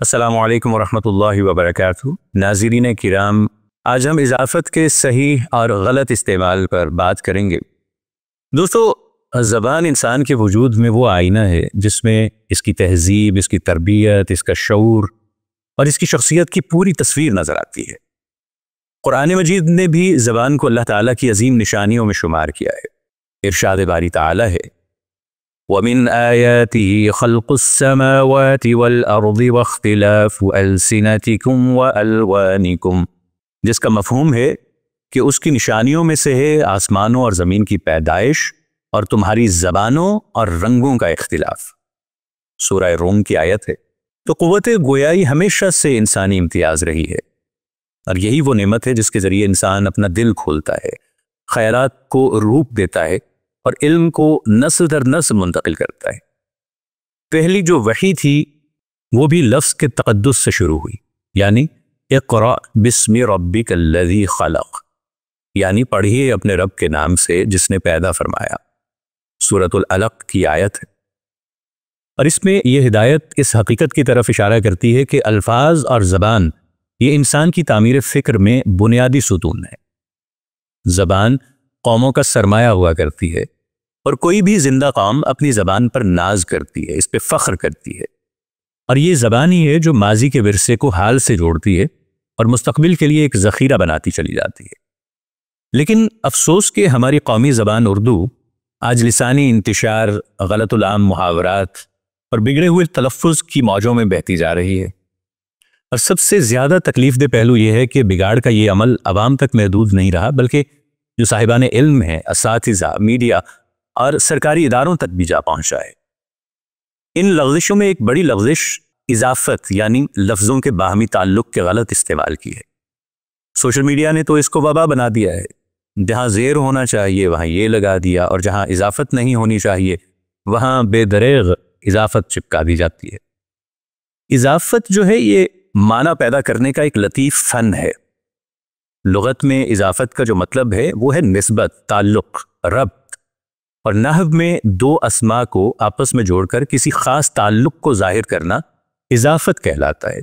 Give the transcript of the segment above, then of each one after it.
السلام علیکم ورحمۃ اللہ وبرکاتہ۔ ناظرین کرام، آج ہم اضافت کے صحیح اور غلط استعمال پر بات کریں گے۔ دوستو، زبان انسان کے وجود میں وہ آئینہ ہے جس میں اس کی تہذیب، اس کی تربیت، اس کا شعور اور اس کی شخصیت کی پوری تصویر نظر آتی ہے۔ قرآن مجید نے بھی زبان کو اللہ تعالیٰ کی عظیم نشانیوں میں شمار کیا ہے۔ ارشاد باری تعالیٰ ہے وَمِنْ آيَاتِهِ خَلْقُ السَّمَاوَاتِ وَالْأَرْضِ وَاخْتِلَافُ أَلْسِنَتِكُمْ وَأَلْوَانِكُمْ، جس کا مفہوم ہے کہ اس کی نشانیوں میں سے ہے آسمانوں اور زمین کی پیدائش اور تمہاری زبانوں اور رنگوں کا اختلاف۔ سورہ روم کی آیت ہے۔ تو قوت گویائی ہمیشہ سے انسانی امتیاز رہی ہے، اور یہی وہ نعمت ہے جس کے ذریعے انسان اپنا دل کھولتا ہے، خیالات کو روپ دیتا ہے اور علم کو نسل در نسل منتقل کرتا ہے۔ پہلی جو وحی تھی وہ بھی لفظ کے تقدس سے شروع ہوئی، یعنی اقرأ بسم ربک الذی خلق، یعنی پڑھیے اپنے رب کے نام سے جس نے پیدا فرمایا۔ سورۃ العلق کی آیت ہے، اور اس میں یہ ہدایت اس حقیقت کی طرف اشارہ کرتی ہے کہ الفاظ اور زبان یہ انسان کی تعمیر فکر میں بنیادی ستون ہے۔ زبان قوموں کا سرمایہ ہوا کرتی ہے، اور کوئی بھی زندہ قوم اپنی زبان پر ناز کرتی ہے، اس پہ فخر کرتی ہے، اور یہ زبان ہی ہے جو ماضی کے ورثے کو حال سے جوڑتی ہے اور مستقبل کے لیے ایک ذخیرہ بناتی چلی جاتی ہے۔ لیکن افسوس کہ ہماری قومی زبان اردو آج لسانی انتشار، غلط العام محاورات اور بگڑے ہوئے تلفظ کی موجوں میں بہتی جا رہی ہے۔ اور سب سے زیادہ تکلیف دہ پہلو یہ ہے کہ بگاڑ کا یہ عمل عوام تک محدود نہیں رہا، بلکہ جو صاحبان علم ہیں، اساتذہ، میڈیا اور سرکاری اداروں تک بھی جا پہنچا ہے۔ ان لغزشوں میں ایک بڑی لغزش اضافت، یعنی لفظوں کے باہمی تعلق کے غلط استعمال کی ہے۔ سوشل میڈیا نے تو اس کو وبا بنا دیا ہے۔ جہاں زیر ہونا چاہیے وہاں یہ لگا دیا، اور جہاں اضافت نہیں ہونی چاہیے وہاں بے دریغ اضافت چپکا دی جاتی ہے۔ اضافت جو ہے یہ معنی پیدا کرنے کا ایک لطیف فن ہے۔ لغت میں اضافت کا جو مطلب ہے وہ ہے نسبت، تعلق، ربط، اور نحو میں دو اسما کو آپس میں جوڑ کر کسی خاص تعلق کو ظاہر کرنا اضافت کہلاتا ہے۔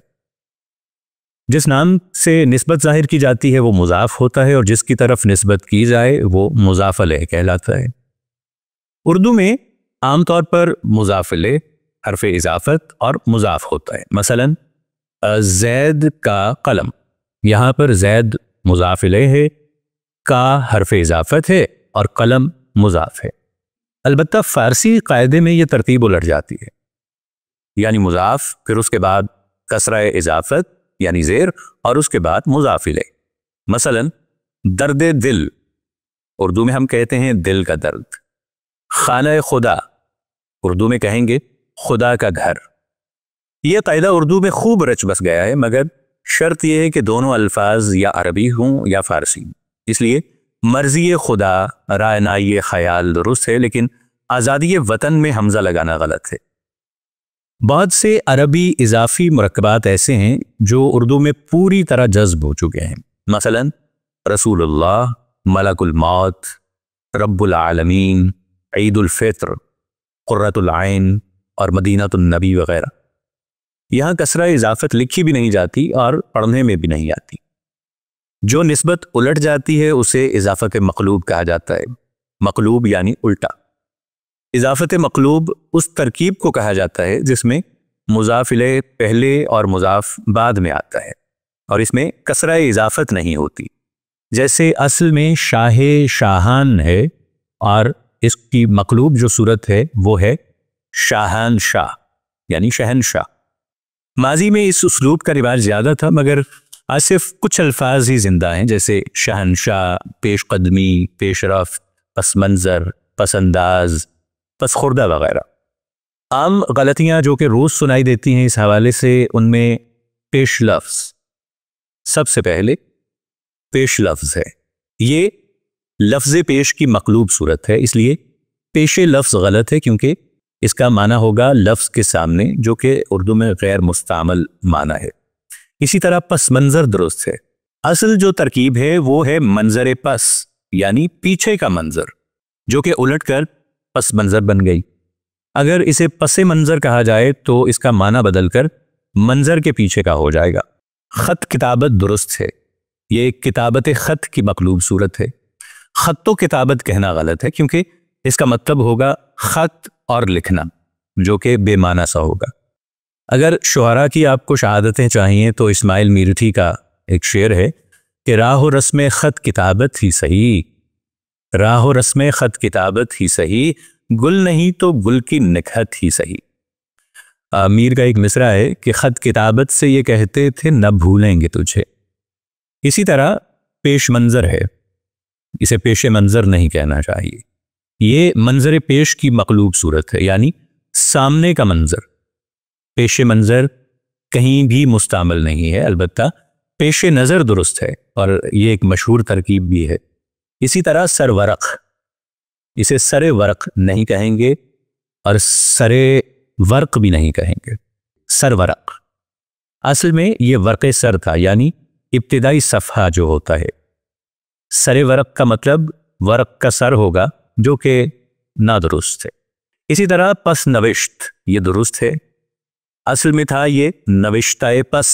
جس نام سے نسبت ظاہر کی جاتی ہے وہ مضاف ہوتا ہے، اور جس کی طرف نسبت کی جائے وہ مضاف الیہ کہلاتا ہے۔ اردو میں عام طور پر مضاف الیہ حرف اضافت اور مضاف ہوتا ہے۔ مثلا زید کا قلم، یہاں پر زید مضاف الیہ ہے، کا حرف اضافت ہے اور قلم مضاف ہے۔ البتہ فارسی قاعدے میں یہ ترتیب الٹ جاتی ہے، یعنی مضاف، پھر اس کے بعد کسرہ اضافت یعنی زیر، اور اس کے بعد مضاف الیہ۔ مثلا درد دل، اردو میں ہم کہتے ہیں دل کا درد۔ خانہ خدا، اردو میں کہیں گے خدا کا گھر۔ یہ قاعدہ اردو میں خوب رچ بس گیا ہے، مگر شرط یہ ہے کہ دونوں الفاظ یا عربی ہوں یا فارسی۔ اس لیے مرضی خدا، رائنائی خیال درست ہے، لیکن آزادی وطن میں حمزہ لگانا غلط ہے۔ بہت سے عربی اضافی مرکبات ایسے ہیں جو اردو میں پوری طرح جذب ہو چکے ہیں۔ مثلا رسول اللہ، ملک الموت، رب العالمین، عید الفطر، قرۃ العین اور مدینۃ النبی وغیرہ۔ یہاں کسرہ اضافت لکھی بھی نہیں جاتی اور پڑھنے میں بھی نہیں آتی۔ جو نسبت الٹ جاتی ہے اسے اضافت مقلوب کہا جاتا ہے۔ مقلوب یعنی الٹا۔ اضافت مقلوب اس ترکیب کو کہا جاتا ہے جس میں مضاف الیہ پہلے اور مضاف بعد میں آتا ہے، اور اس میں کسرہ اضافت نہیں ہوتی۔ جیسے اصل میں شاہ شاہان ہے، اور اس کی مقلوب جو صورت ہے وہ ہے شاہان شاہ، یعنی شہنشاہ۔ ماضی میں اس اسلوب کا رواج زیادہ تھا، مگر آج صرف کچھ الفاظ ہی زندہ ہیں، جیسے شہنشاہ، پیش قدمی، پیش رفت، پس منظر، پس انداز، پس خوردہ وغیرہ۔ عام غلطیاں جو کہ روز سنائی دیتی ہیں اس حوالے سے، ان میں پیش لفظ سب سے پہلے پیش لفظ ہے۔ یہ لفظ پیش کی مقلوب صورت ہے، اس لیے پیش لفظ غلط ہے، کیونکہ اس کا معنی ہوگا لفظ کے سامنے، جو کہ اردو میں غیر مستعمل معنی ہے۔ اسی طرح پس منظر درست ہے۔ اصل جو ترکیب ہے وہ ہے منظر پس، یعنی پیچھے کا منظر، جو کہ الٹ کر پس منظر بن گئی۔ اگر اسے پس منظر کہا جائے تو اس کا معنی بدل کر منظر کے پیچھے کا ہو جائے گا۔ خط کتابت درست ہے، یہ ایک کتابت خط کی مقلوب صورت ہے۔ خط و کتابت کہنا غلط ہے کیونکہ اس کا مطلب ہوگا خط اور لکھنا، جو کہ بے معنی سا ہوگا۔ اگر شعراء کی آپ کو شہادتیں چاہیے تو اسماعیل میرٹھی کا ایک شعر ہے کہ راہ و رسم خط کتابت ہی صحیح، راہ و رسم خط کتابت ہی صحیح، گل نہیں تو گل کی نکہت ہی صحیح۔ میر کا ایک مصرع ہے کہ خط کتابت سے یہ کہتے تھے نہ بھولیں گے تجھے۔ اسی طرح پیش منظر ہے، اسے پیش منظر نہیں کہنا چاہیے، یہ منظر پیش کی مقلوب صورت ہے، یعنی سامنے کا منظر۔ پیش منظر کہیں بھی مستعمل نہیں ہے، البتہ پیش نظر درست ہے اور یہ ایک مشہور ترکیب بھی ہے۔ اسی طرح سر ورق، اسے سر ورق نہیں کہیں گے اور سر ورق بھی نہیں کہیں گے، سر ورق۔ اصل میں یہ ورق سر تھا، یعنی ابتدائی صفحہ جو ہوتا ہے۔ سر ورق کا مطلب ورق کا سر ہوگا، جو کہ نادرست ہے۔ اسی طرح پس نوشت، یہ درست ہے، اصل میں تھا یہ نوشتہ پس،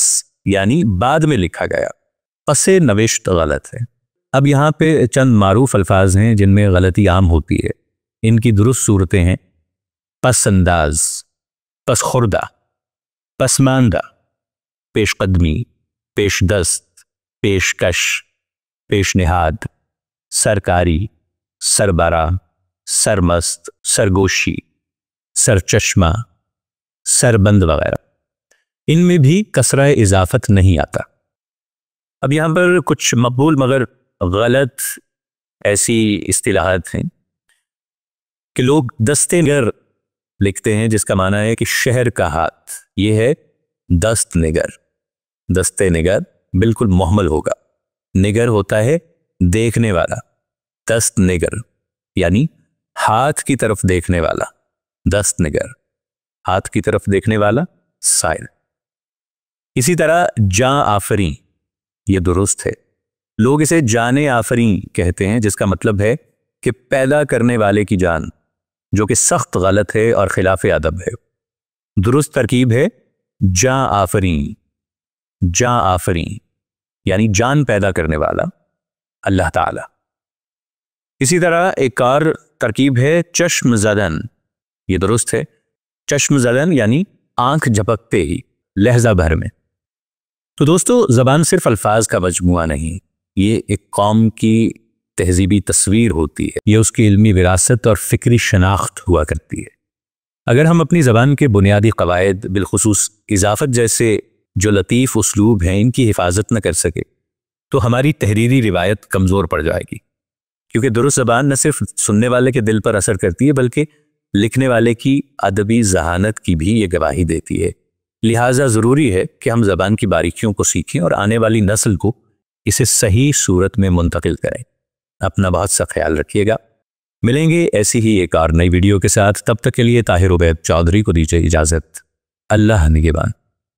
یعنی بعد میں لکھا گیا۔ پس نوشت غلط ہے۔ اب یہاں پہ چند معروف الفاظ ہیں جن میں غلطی عام ہوتی ہے، ان کی درست صورتیں ہیں: پس انداز، پس خوردہ، پسماندہ، پیش قدمی، پیش دست، پیشکش، پیش نہاد، سرکاری، سربراہ، سرمست، سرگوشی، سرچشمہ، سربند وغیرہ۔ ان میں بھی کسرہ اضافت نہیں آتا۔ اب یہاں پر کچھ مقبول مگر غلط ایسی اصطلاحات ہیں کہ لوگ دست نگر لکھتے ہیں، جس کا معنی ہے کہ شہر کا ہاتھ، یہ ہے دست نگر۔ دست نگر بالکل محمل ہوگا، نگر ہوتا ہے دیکھنے والا، دست نگر یعنی ہاتھ کی طرف دیکھنے والا، دست نگر ہاتھ کی طرف دیکھنے والا، سائر۔ اسی طرح جاں آفریں، یہ درست ہے، لوگ اسے جان آفریں کہتے ہیں، جس کا مطلب ہے کہ پیدا کرنے والے کی جان، جو کہ سخت غلط ہے اور خلاف ادب ہے۔ درست ترکیب ہے جاں آفریں، جاں آفریں یعنی جان پیدا کرنے والا اللہ تعالی۔ اسی طرح ایک اور ترکیب ہے چشم زدن، یہ درست ہے، چشم زدن یعنی آنکھ جھپکتے ہی، لہجہ بھر میں۔ تو دوستو، زبان صرف الفاظ کا مجموعہ نہیں، یہ ایک قوم کی تہذیبی تصویر ہوتی ہے، یہ اس کی علمی وراثت اور فکری شناخت ہوا کرتی ہے۔ اگر ہم اپنی زبان کے بنیادی قواعد، بالخصوص اضافت جیسے جو لطیف اسلوب ہیں، ان کی حفاظت نہ کر سکے تو ہماری تحریری روایت کمزور پڑ جائے گی، کیونکہ درست زبان نہ صرف سننے والے کے دل پر اثر کرتی ہے بلکہ لکھنے والے کی ادبی ذہانت کی بھی یہ گواہی دیتی ہے۔ لہٰذا ضروری ہے کہ ہم زبان کی باریکیوں کو سیکھیں اور آنے والی نسل کو اسے صحیح صورت میں منتقل کریں۔ اپنا بہت سا خیال رکھیے گا، ملیں گے ایسی ہی ایک اور نئی ویڈیو کے ساتھ، تب تک کے لیے طاہر عبید چودھری کو دیجیے اجازت۔ اللہ نگہبان۔